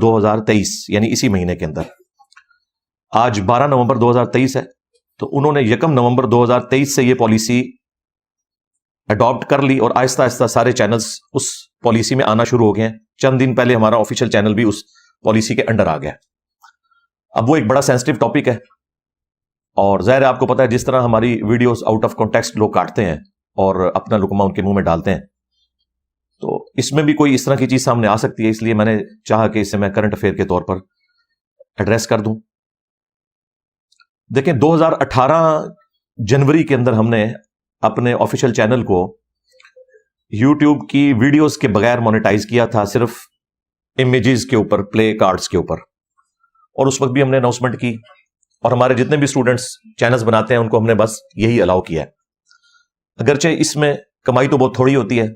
2023 یعنی اسی مہینے کے اندر. آج 12 نومبر 2023 ہے, تو انہوں نے 1 نومبر 2023 سے یہ پالیسی اڈاپٹ کر لی اور آہستہ آہستہ سارے چینلز اس پالیسی میں آنا شروع ہو گئے ہیں. چند دن پہلے ہمارا آفیشیل چینل بھی اس پالیسی کے انڈر آ گیا. اب وہ ایک بڑا سینسٹیو ٹاپک ہے, اور ظاہر ہے آپ کو پتا ہے جس طرح ہماری ویڈیوز آؤٹ آف کانٹیکسٹ لوگ کاٹتے ہیں اور اپنا لقمہ ان کے منہ میں ڈالتے ہیں, تو اس میں بھی کوئی اس طرح کی چیز سامنے آ سکتی ہے. اس لیے میں نے چاہا کہ اسے میں کرنٹ افیئر کے طور پر ایڈریس کر دوں. دیکھیں 2018 جنوری کے اندر ہم نے اپنے آفیشیل چینل کو یوٹیوب کی ویڈیوز کے بغیر مونیٹائز کیا تھا, صرف امیجز کے اوپر, پلے کارڈز کے اوپر. اور اس وقت بھی ہم نے اناؤنسمنٹ کی, اور ہمارے جتنے بھی اسٹوڈنٹس چینلز بناتے ہیں ان کو ہم نے بس یہی الاؤ کیا ہے. اگرچہ اس میں کمائی تو بہت تھوڑی ہوتی ہے,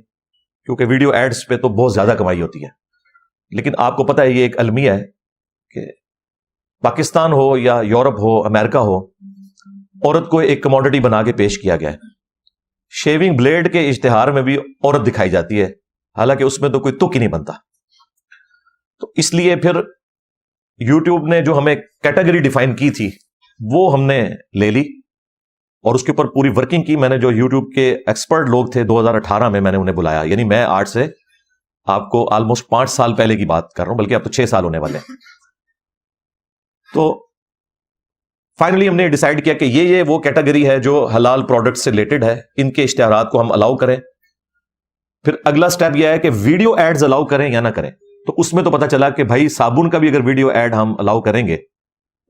کیونکہ ویڈیو ایڈز پہ تو بہت زیادہ کمائی ہوتی ہے, لیکن آپ کو پتہ ہے یہ ایک المیہ ہے کہ پاکستان ہو یا یورپ ہو, امریکہ ہو, عورت کو ایک کموڈٹی بنا کے پیش کیا گیا ہے. شیونگ بلیڈ کے اشتہار میں بھی عورت دکھائی جاتی ہے, حالانکہ اس میں تو کوئی تک ہی نہیں بنتا. تو اس لیے پھر یوٹیوب نے جو ہمیں کیٹیگری ڈیفائن کی تھی وہ ہم نے لے لی, اور اس کے اوپر پوری ورکنگ کی. میں نے جو یوٹیوب کے ایکسپرٹ لوگ تھے 2018 میں نے انہیں بلایا, یعنی میں آج سے آپ کو آلموسٹ 5 سال پہلے کی بات کر رہا ہوں, بلکہ اب تو 6 سال ہونے والے ہیں. تو فائنلی ہم نے ڈیسائیڈ کیا کہ یہ وہ کیٹیگری ہے جو حلال پروڈکٹ سے ریلیٹڈ ہے, ان کے اشتہارات کو ہم الاؤ کریں. پھر اگلا سٹیپ یہ ہے کہ ویڈیو ایڈز الاؤ کریں یا نہ کریں. تو اس میں تو پتا چلا کہ بھائی صابن کا بھی اگر ویڈیو ایڈ ہم الاؤ کریں گے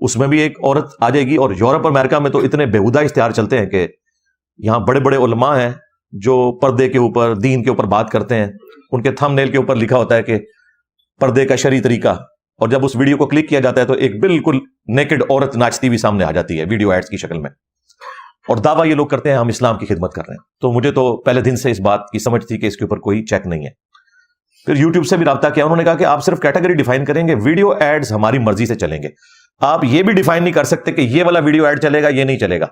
اس میں بھی ایک عورت آ جائے گی. اور یورپ اور امریکہ میں تو اتنے بےہودہ اشتہار چلتے ہیں کہ یہاں بڑے بڑے علماء ہیں جو پردے کے اوپر, دین کے اوپر بات کرتے ہیں, ان کے تھم نیل کے اوپر لکھا ہوتا ہے کہ پردے کا شرعی طریقہ, اور جب اس ویڈیو کو کلک کیا جاتا ہے تو ایک بالکل نیکڈ عورت ناچتی بھی سامنے آ جاتی ہے ویڈیو ایڈز کی شکل میں, اور دعویٰ یہ لوگ کرتے ہیں ہم اسلام کی خدمت کر رہے ہیں. تو مجھے تو پہلے دن سے اس بات کی سمجھ تھی کہ اس کے اوپر کوئی چیک نہیں ہے. پھر یوٹیوب سے بھی رابطہ کیا, انہوں نے کہا کہ آپ صرف کیٹیگری ڈیفائن کریں گے, ویڈیو ایڈز ہماری مرضی سے چلیں گے. آپ یہ بھی ڈیفائن نہیں کر سکتے کہ یہ والا ویڈیو ایڈ چلے گا, یہ نہیں چلے گا.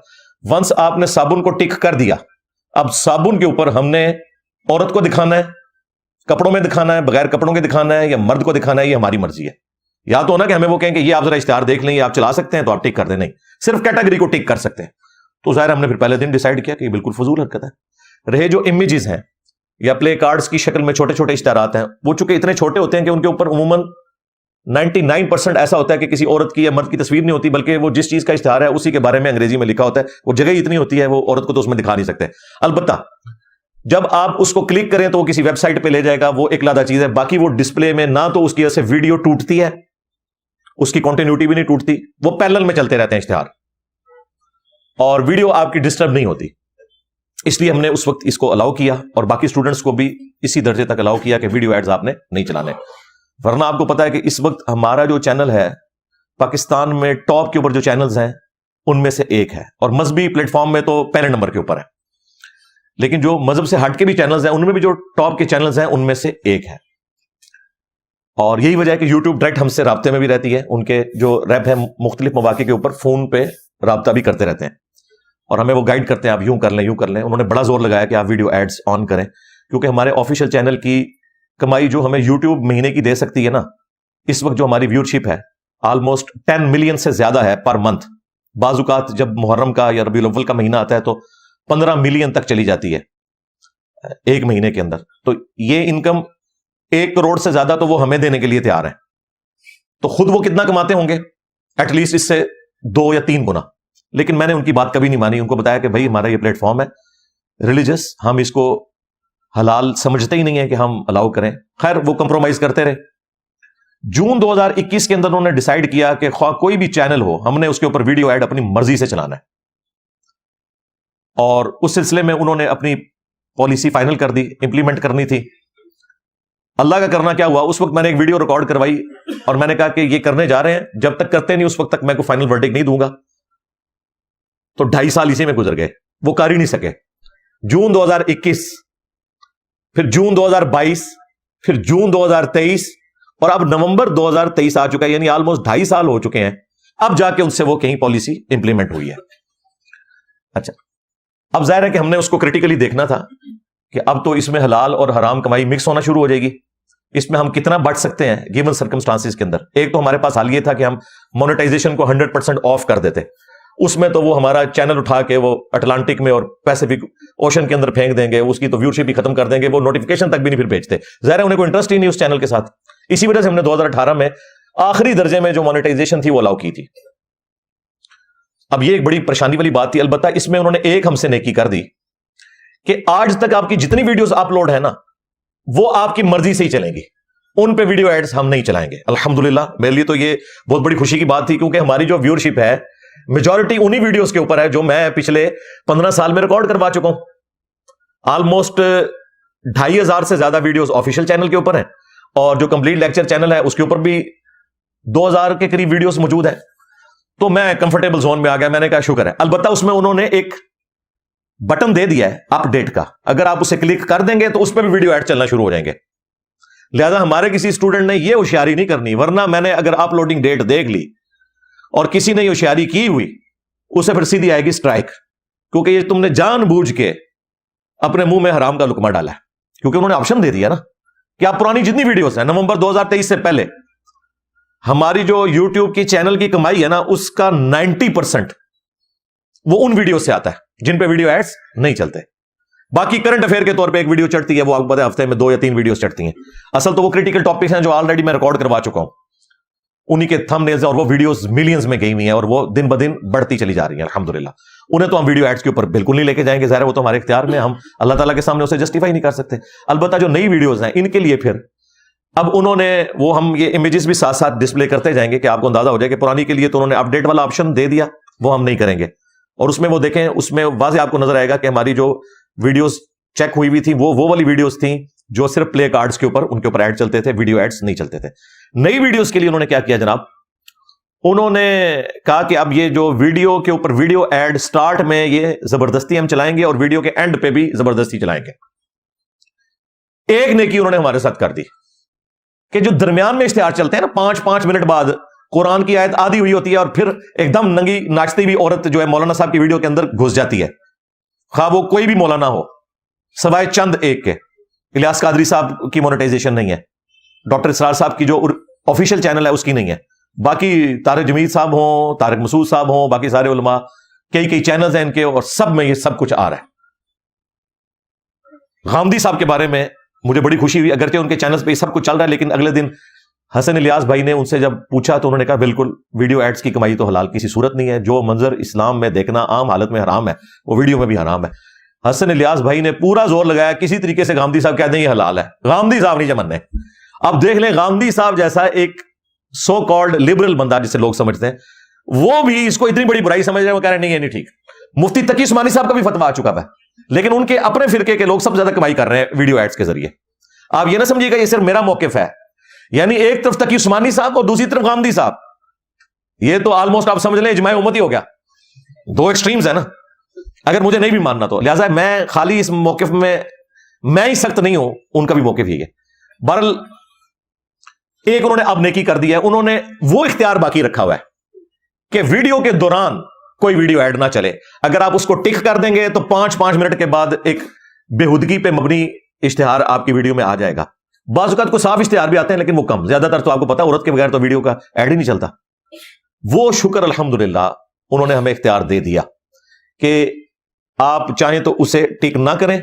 ونس آپ نے صابن کو ٹک کر دیا, اب صابن کے اوپر ہم نے عورت کو دکھانا ہے, کپڑوں میں دکھانا ہے, بغیر کپڑوں کے دکھانا ہے, یا مرد کو دکھانا ہے, یہ ہماری مرضی ہے. یا تو ہونا کہ ہمیں وہ کہیں کہ یہ آپ ذرا اشتہار دیکھ لیں, یہ آپ چلا سکتے ہیں تو آپ ٹک کر دیں, نہیں صرف کیٹیگری کو ٹک کر سکتے ہیں. تو ظاہر ہم نے پھر پہلے دن ڈیسائیڈ کیا کہ یہ بالکل فضول حرکت ہے. رہے جو امیجز ہیں یا پلے کارڈز کی شکل میں چھوٹے چھوٹے اشتہارات ہیں, وہ چونکہ اتنے چھوٹے ہوتے ہیں کہ ان کے اوپر عموماً 99% ایسا ہوتا ہے کہ کسی عورت کی یا مرد کی تصویر نہیں ہوتی, بلکہ وہ جس چیز کا اشتہار ہے اسی کے بارے میں انگریزی میں لکھا ہوتا ہے. وہ جگہ ہی اتنی ہوتی ہے, وہ عورت کو تو اس میں دکھا نہیں سکتے. البتہ جب آپ اس کو کلک کریں تو وہ کسی ویب سائٹ پہ لے جائے گا, وہ ایک علیحدہ چیز ہے. باقی وہ ڈسپلے میں نہ تو اس کی وجہ سے ویڈیو ٹوٹتی ہے, اس کی کنٹینیوٹی بھی نہیں ٹوٹتی, وہ پیرلل میں چلتے رہتے ہیں اشتہار, اور ویڈیو آپ کی ڈسٹرب نہیں ہوتی. اس لیے ہم نے اس وقت اس کو الاؤ کیا, اور باقی اسٹوڈنٹس کو بھی اسی درجے تک الاؤ کیا کہ ویڈیو ایڈز آپ نے نہیں چلانے. ورنہ آپ کو پتا ہے کہ اس وقت ہمارا جو چینل ہے پاکستان میں ٹاپ کے اوپر جو چینلز ہیں ان میں سے ایک ہے, اور مذہبی پلیٹ فارم میں تو پہلے نمبر کے اوپر ہے. لیکن جو مذہب سے ہٹ کے بھی چینلز ہیں ان میں بھی جو ٹاپ کے چینلز ہیں ان میں سے ایک ہے. اور یہی وجہ ہے کہ یوٹیوب ڈائریکٹ ہم سے رابطے میں بھی رہتی ہے, ان کے جو ریپ ہیں مختلف مواقع کے اوپر فون پہ رابطہ بھی کرتے رہتے ہیں, اور ہمیں وہ گائیڈ کرتے ہیں آپ یوں کر لیں یوں کر لیں. انہوں نے بڑا زور لگایا کہ آپ ویڈیو ایڈز آن کریں, کیونکہ ہمارے آفیشیل چینل کی کمائی جو ہمیں یوٹیوب مہینے کی دے سکتی ہے نا, اس وقت جو ہماری ویورشپ ہے آلموسٹ 10 ملین سے زیادہ ہے پر منتھ. بعض اوقات جب محرم کا یا ربیع الاول کا مہینہ آتا ہے تو 15 ملین تک چلی جاتی ہے ایک مہینے کے اندر. تو یہ انکم 1 کروڑ سے زیادہ تو وہ ہمیں دینے کے لیے تیار ہیں. تو خود وہ کتنا کماتے ہوں گے, ایٹ لیسٹ اس سے 2 یا 3 گنا. لیکن میں نے ان کی بات کبھی نہیں مانی, ان کو بتایا کہ بھائی ہمارا یہ پلیٹ فارم ہے ریلیجس, ہم اس کو حلال سمجھتے ہی نہیں ہے کہ ہم الاؤ کریں. خیر وہ کمپرومائز کرتے رہے. جون 2021 کے اندر انہوں نے ڈیسائیڈ کیا کہ خواہ کوئی بھی چینل ہو ہم نے اس کے اوپر ویڈیو ایڈ اپنی مرضی سے چلانا ہے, اور اس سلسلے میں انہوں نے اپنی پالیسی فائنل کر دی, امپلیمنٹ کرنی تھی. اللہ کا کرنا کیا ہوا, اس وقت میں نے ایک ویڈیو ریکارڈ کروائی اور میں نے کہا کہ یہ کرنے جا رہے ہیں, جب تک کرتے نہیں اس وقت تک میں کوئی فائنل ورڈکٹ نہیں دوں گا. تو 2.5 سال اسی میں گزر گئے, وہ کر ہی نہیں سکے. جون 2021, پھر جون 2022, پھر جون 2023, اور اب نومبر 2023 آ چکا ہے, یعنی آلموسٹ 2.5 سال ہو چکے ہیں. اب جا کے ان سے وہ کہیں پالیسی امپلیمنٹ ہوئی ہے. اچھا, اب ظاہر ہے کہ ہم نے اس کو کریٹیکلی دیکھنا تھا کہ اب تو اس میں حلال اور حرام کمائی مکس ہونا شروع ہو جائے گی. اس میں ہم کتنا بڑھ سکتے ہیں گیون سرکمسٹانسز کے اندر. ایک تو ہمارے پاس حال یہ تھا کہ ہم مونیٹائزیشن کو 100% آف کر دیتے, اس میں تو وہ ہمارا چینل اٹھا کے وہ اٹلانٹک میں اور پیسفک اوشن کے اندر پھینک دیں گے, اس کی تو ویورشپ ہی ختم کر دیں گے, وہ نوٹیفکیشن تک بھی نہیں پھر بھیجتے. ظاہر ہے انہیں کوئی انٹرسٹ ہی نہیں اس چینل کے ساتھ. اسی وجہ سے ہم نے 2018 میں آخری درجے میں جو مونیٹائزیشن تھی وہ الاؤ کی تھی. اب یہ ایک بڑی پریشانی والی بات تھی. البتہ اس میں انہوں نے ایک ہم سے نیکی کر دی کہ آج تک آپ کی جتنی ویڈیوز اپلوڈ ہے نا وہ آپ کی مرضی سے ہی چلیں گی, ان پہ ویڈیو ایڈز ہم نہیں چلائیں گے. الحمدللہ میرے لیے تو یہ بہت بڑی خوشی کی بات تھی, کیونکہ ہماری جو ویورشپ ہے میجورٹی انہی ویڈیوز کے اوپر ہے جو میں پچھلے 15 سال میں ریکارڈ کروا چکا ہوں. آلموسٹ 2500 سے زیادہ ویڈیوز آفیشیل چینل کے اوپر ہیں, اور جو کمپلیٹ لیکچر چینل ہے اس کے اوپر بھی 2000 کے قریب ویڈیوز موجود ہیں. تو میں کمفرٹیبل زون میں آ گیا. میں نے کہا شکر ہے. البتہ اس میں انہوں نے ایک بٹن دے دیا ہے اپ ڈیٹ کا, اگر آپ اسے کلک کر دیں گے تو اس پہ بھی ویڈیو ایڈ چلنا شروع ہو جائیں گے. لہذا ہمارے کسی اسٹوڈنٹ نے یہ ہوشیاری نہیں کرنی, ورنہ میں نے اگر اپلوڈنگ ڈیٹ دیکھ لی اور کسی نے یہ ہوشیاری کی ہوئی اسے پھر سیدھی آئے گی اسٹرائک, کیونکہ یہ تم نے جان بوجھ کے اپنے منہ میں حرام کا لقمہ ڈالا ہے. کیونکہ انہوں نے آپشن دے دیا نا کہ آپ پرانی جتنی ویڈیوز ہیں نومبر 2023 سے پہلے, ہماری جو یوٹیوب کی چینل کی کمائی ہے نا اس کا 90% وہ ان ویڈیو سے آتا ہے جن پہ ویڈیو ایڈز نہیں چلتے. باقی کرنٹ افیئر کے طور پہ ایک ویڈیو چڑھتی ہے, وہ آپ کو پتہ ہے ہفتے میں 2 یا 3 ویڈیوز چڑھتی ہیں. اصل تو وہ کریٹیکل ٹاپکس ہیں جو آلریڈی میں ریکارڈ کروا چکا ہوں, انہی کے تھم نیلز ہیں, اور وہ ویڈیوز ملینز میں گئی ہوئی ہیں اور وہ دن بدن بڑھتی چلی جا رہی ہیں الحمدللہ. انہیں تو ہم ویڈیو ایڈز کے اوپر بالکل نہیں لے کے جائیں گے, ظاہر ہے وہ تو ہمارے اختیار میں, ہم اللہ تعالیٰ کے سامنے اسے جسٹیفائی نہیں کر سکتے. البتہ جو نئی ویڈیوز ہیں ان کے لیے پھر اب انہوں نے وہ ہم یہ امیجز بھی ساتھ ساتھ ڈسپلے کرتے جائیں گے کہ آپ کو اندازہ ہو جائے کہ پرانی کے لیے تو انہوں نے اپڈیٹ والا آپشن دے دیا, وہ ہم نہیں کریں گے. اور اس میں وہ دیکھیں, اس میں واضح آپ کو نظر آئے گا کہ ہماری جو ویڈیوز چیک ہوئی ہوئی تھی وہ والی ویڈیوز تھیں جو صرف پلے کارڈز کے اوپر ان کے اوپر ایڈ چلتے تھے, ویڈیو ایڈز نہیں چلتے تھے. نئی ویڈیوز کے لیے انہوں نے کیا کیا جناب, انہوں نے کہا کہ اب یہ جو ویڈیو کے اوپر ویڈیو ایڈ سٹارٹ میں یہ زبردستی ہم چلائیں گے اور ویڈیو کے اینڈ پہ بھی زبردستی چلائیں گے. ایک نیکی انہوں نے ہمارے ساتھ کر دی کہ جو درمیان میں اشتہار چلتے ہیں نا 5-5 منٹ بعد قرآن کی آیت آدھی ہوئی ہوتی ہے اور پھر ایک دم ننگی ناچتی ہوئی عورت جو ہے مولانا صاحب کی ویڈیو کے اندر گھس جاتی ہے, خواہ وہ کوئی بھی مولانا ہو سوائے چند ایک کے. الیاس قادری صاحب کی مونیٹائزیشن نہیں ہے, ڈاکٹر اسرار صاحب کی جو آفیشیل چینل ہے اس کی نہیں ہے, باقی طارق جمیل صاحب ہوں, طارق مسعود صاحب ہوں, باقی سارے علماء کئی چینلز ہیں ان کے, اور سب میں یہ سب کچھ آ رہا ہے. غامدی صاحب کے بارے میں مجھے بڑی خوشی ہوئی, اگرچہ ان کے چینلز پہ یہ سب کچھ چل رہا ہے, لیکن اگلے دن حسن الیاس بھائی نے ان سے جب پوچھا تو انہوں نے کہا بالکل ویڈیو ایڈز کی کمائی تو حلال کسی صورت نہیں ہے, جو منظر اسلام میں دیکھنا عام حالت میں حرام ہے وہ ویڈیو میں بھی حرام ہے. حسن الیاس بھائی نے پورا زور لگایا کسی طریقے سے غامدی صاحب کہتے ہیں یہ حلال ہے. غامدی صاحب نہیں جمنے. اب دیکھ لیں غامدی صاحب جیسا ایک سو کالڈ لبرل بندہ جسے لوگ سمجھتے ہیں, وہ بھی اس کو اتنی بڑی برائی سمجھ رہے ہیں, وہ کہہ رہے ہیں نہیں یہ نہیں ٹھیک. مفتی تقی عثمانی صاحب کا بھی فتویٰ آ چکا ہے, لیکن ان کے اپنے فرقے کے لوگ سب سے زیادہ کمائی کر رہے ہیں ویڈیو ایڈز کے ذریعے. آپ یہ نہ سمجھیے گا یہ صرف میرا موقف ہے, یعنی ایک طرف تقی عثمانی صاحب اور دوسری طرف غامدی صاحب, یہ تو آلموسٹ آپ سمجھ لیں اجماع امتی ہو گیا. 2 ایکسٹریمز ہیں نا, اگر مجھے نہیں بھی ماننا تو. لہٰذا میں خالی اس موقف میں میں ہی سخت نہیں ہوں, ان کا بھی موقف ہی ہے. بہرحال ایک انہوں نے اب نیکی کر دی ہے, انہوں نے وہ اختیار باقی رکھا ہوا ہے کہ ویڈیو کے دوران کوئی ویڈیو ایڈ نہ چلے. اگر آپ اس کو ٹک کر دیں گے تو 5-5 منٹ کے بعد ایک بےہودگی پہ مبنی اشتہار آپ کی ویڈیو میں آ جائے گا. بعض اوقات کوئی صاف اشتہار بھی آتے ہیں لیکن وہ کم, زیادہ تر تو آپ کو پتا عورت کے بغیر تو ویڈیو کا ایڈ ہی نہیں چلتا. وہ شکر الحمدللہ انہوں نے ہمیں اختیار دے دیا کہ آپ چاہیں تو اسے ٹک نہ کریں,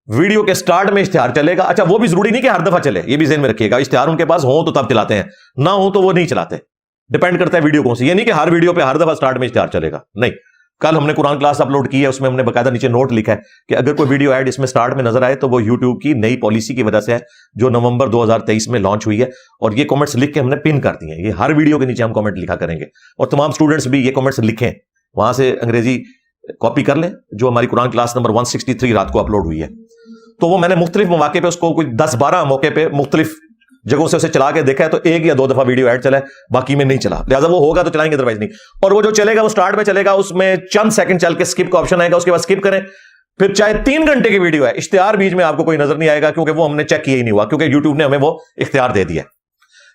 ویڈیو کے سٹارٹ میں اشتہار چلے گا. اچھا وہ بھی ضروری نہیں کہ ہر دفعہ چلے, یہ بھی ذہن میں رکھیے گا. اشتہار ان کے پاس ہوں تو تب چلاتے ہیں, نہ ہوں تو وہ نہیں چلاتے, ڈیپینڈ کرتا ہے ویڈیو کون سی. یہ نہیں کہ ہر ویڈیو پہ ہر دفعہ سٹارٹ میں اشتہار چلے گا, نہیں. کل ہم نے قرآن کلاس اپلوڈ کی ہے, اس میں ہم نے باقاعدہ نیچے نوٹ لکھا ہے کہ اگر کوئی ویڈیو ایڈ اس میں سٹارٹ میں نظر آئے تو وہ یوٹیوب کی نئی پالیسی کی وجہ سے ہے جو نومبر 2023 میں لانچ ہوئی ہے, اور یہ کامنٹس لکھ کے ہم نے پن کر دی ہیں. یہ ہر ویڈیو کے نیچے ہم کامنٹ لکھا کریں گے, اور تمام سٹوڈنٹس بھی یہ کامنٹس لکھیں, وہاں سے انگریزی کاپی کر لیں جو ہماری قرآن کلاس نمبر 163 رات کو اپلوڈ ہوئی ہے. تو وہ میں نے مختلف مواقع پہ اس کو کوئی 10-12 موقع پہ مختلف جگہوں سے اسے چلا کے دیکھا ہے, تو 1 یا 2 دفعہ ویڈیو ایڈ چلا ہے, باقی میں نہیں چلا. لہٰذا وہ ہوگا تو چلائیں گے, ادروائز نہیں. اور وہ جو چلے گا وہ سٹارٹ میں چلے گا, اس میں چند سیکنڈ چل کے اسکپ کا آپشن آئے گا, اس کے بعد اسکپ کریں. پھر چاہے 3 گھنٹے کی ویڈیو ہے, اشتہار بیچ میں آپ کو کوئی نظر نہیں آئے گا, کیونکہ وہ ہم نے چیک کیا ہی نہیں ہوا, کیونکہ یوٹیوب نے ہمیں وہ اختیار دے دیا.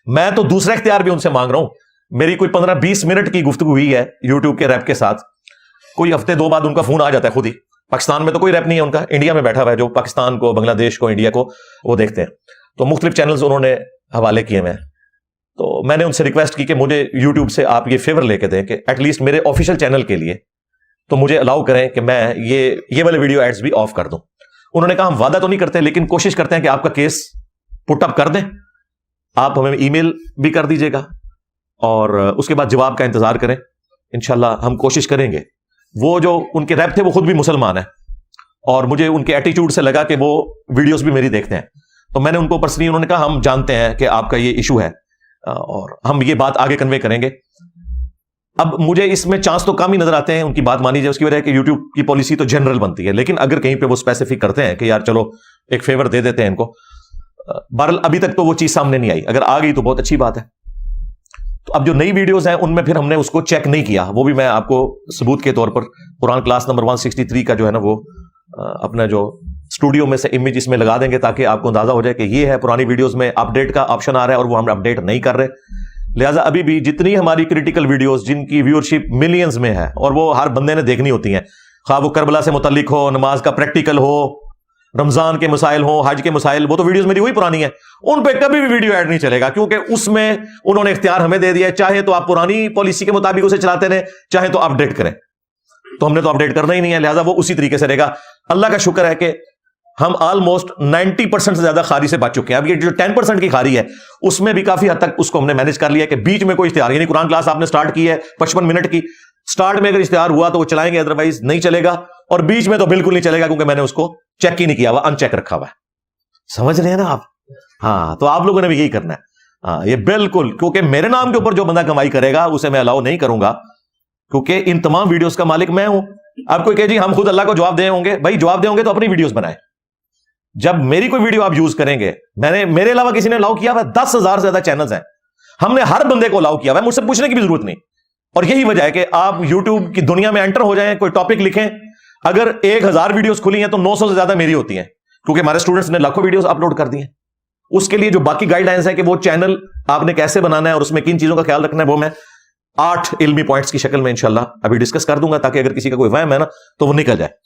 میں تو دوسرا اختیار بھی ان سے مانگ رہا ہوں. میری کوئی 15-20 منٹ کی گفتگو ہوئی ہے یوٹیوب کے ریپ کے ساتھ, کوئی ہفتے 2 بعد ان کا فون آ جاتا ہے خود ہی. پاکستان میں تو کوئی ریپ نہیں ہے ان کا, انڈیا میں بیٹھا ہوا ہے جو پاکستان کو, بنگلہ دیش کو, انڈیا کو وہ دیکھتے ہیں. تو مختلف چینلز انہوں نے حوالے کیے ہوئے ہیں. تو میں نے ان سے ریکویسٹ کی کہ مجھے یوٹیوب سے آپ یہ فیور لے کے دیں کہ ایٹ لیسٹ میرے آفیشیل چینل کے لیے تو مجھے الاؤ کریں کہ میں یہ والے ویڈیو ایڈز بھی آف کر دوں. انہوں نے کہا ہم وعدہ تو نہیں کرتے لیکن کوشش کرتے ہیں کہ آپ کا کیس پٹ اپ کر دیں. آپ ہمیں ای میل بھی کر دیجیے گا اور اس کے بعد جواب کا انتظار کریں. انشاءاللہ ہم کوشش کریں گے. وہ جو ان کے ریپ تھے وہ خود بھی مسلمان ہیں اور مجھے ان کے ایٹیٹیوڈ سے لگا کہ وہ ویڈیوز بھی میری دیکھتے ہیں. تو میں نے ان کو پرسنلی, انہوں نے کہا ہم جانتے ہیں کہ آپ کا یہ ایشو ہے اور ہم یہ بات آگے کنوے کریں گے. اب مجھے اس میں چانس تو کم ہی نظر آتے ہیں, ان کی بات مانی جائے اس کی وجہ ہے کہ یوٹیوب کی پالیسی تو جنرل بنتی ہے, لیکن اگر کہیں پہ وہ اسپیسیفک کرتے ہیں کہ یار چلو ایک فیور دے دیتے ہیں ان کو, بہرحال ابھی تک تو وہ چیز سامنے نہیں آئی. اگر آ گئی تو بہت اچھی بات ہے. تو اب جو نئی ویڈیوز ہیں ان میں پھر ہم نے اس کو چیک نہیں کیا, وہ بھی میں آپ کو ثبوت کے طور پر قرآن کلاس نمبر 163 کا جو ہے نا وہ اپنا جو اسٹوڈیو میں سے امیج اس میں لگا دیں گے تاکہ آپ کو اندازہ ہو جائے کہ یہ ہے. پرانی ویڈیوز میں اپ ڈیٹ کا آپشن آ رہا ہے اور وہ ہم اپ ڈیٹ نہیں کر رہے. لہٰذا ابھی بھی جتنی ہماری کریٹیکل ویڈیوز جن کی ویورشپ ملینز میں ہے اور وہ ہر بندے نے دیکھنی ہوتی ہیں, خواہ وہ کربلا سے متعلق ہو, نماز کا پریکٹیکل ہو, رمضان کے مسائل ہوں, حج کے مسائل, وہ تو ویڈیوز میری وہی پرانی ہیں, ان پہ کبھی بھی ویڈیو ایڈ نہیں چلے گا کیونکہ اس میں انہوں نے اختیار ہمیں دے دیا ہے. چاہے تو آپ پرانی پالیسی کے مطابق اسے چلاتے رہیں, چاہے تو اپ ڈیٹ کریں. تو ہم نے تو اپ ڈیٹ کرنا ہی نہیں ہے, لہٰذا وہ اسی طریقے سے رہے گا. اللہ کا شکر ہے کہ ہم آلموسٹ 90% سے زیادہ خاری سے بچ چکے ہیں. اب یہ جو 10% کی خاری ہے اس میں بھی کافی حد تک اس کو ہم نے مینج کر لیا کہ بیچ میں کوئی اشتہار, یعنی قرآن کلاس آپ نے سٹارٹ کی ہے 55 منٹ کی, سٹارٹ میں اگر اشتہار ہوا تو وہ چلائیں گے, ادروائز نہیں چلے گا, اور بیچ میں تو بالکل نہیں چلے گا کیونکہ میں نے اس کو چیک ہی نہیں کیا ہوا, ان چیک رکھا ہوا ہے. سمجھ رہے ہیں نا آپ؟ ہاں, تو آپ لوگوں نے بھی یہی کرنا ہے. ہاں, یہ بالکل, کیونکہ میرے نام کے اوپر جو بندہ کمائی کرے گا اسے میں الاؤ نہیں کروں گا کیونکہ ان تمام ویڈیوز کا مالک میں ہوں. آپ کوئی کہ جی ہم خود اللہ کو جواب دے ہوں گے, بھائی جواب دے ہوں گے تو اپنی ویڈیوز بنائیں. جب میری کوئی ویڈیو آپ یوز کریں گے, میرے علاوہ کسی نے الاؤ کیا ہوا 10,000 سے زیادہ چینلز ہیں, ہم نے ہر بندے کو الاؤ کیا ہوا ہے, مجھ سے پوچھنے کی بھی ضرورت نہیں. اور یہی وجہ ہے کہ آپ یوٹیوب کی دنیا میں انٹر ہو جائیں, کوئی ٹاپک لکھیں, اگر 1000 ویڈیوز کھلی ہیں تو 900 سے زیادہ میری ہوتی ہیں کیونکہ ہمارے اسٹوڈنٹس نے لاکھوں ویڈیوز اپلوڈ کر دی ہیں. اس کے لیے جو باقی گائیڈ لائنس ہیں کہ وہ چینل آپ نے کیسے بنانا ہے اور اس میں کن چیزوں کا خیال رکھنا ہے, وہ میں 8 علمی پوائنٹس کی شکل میں انشاءاللہ ابھی ڈسکس کر دوں گا تاکہ اگر کسی کا کوئی وہم ہے نا تو وہ نکل جائے.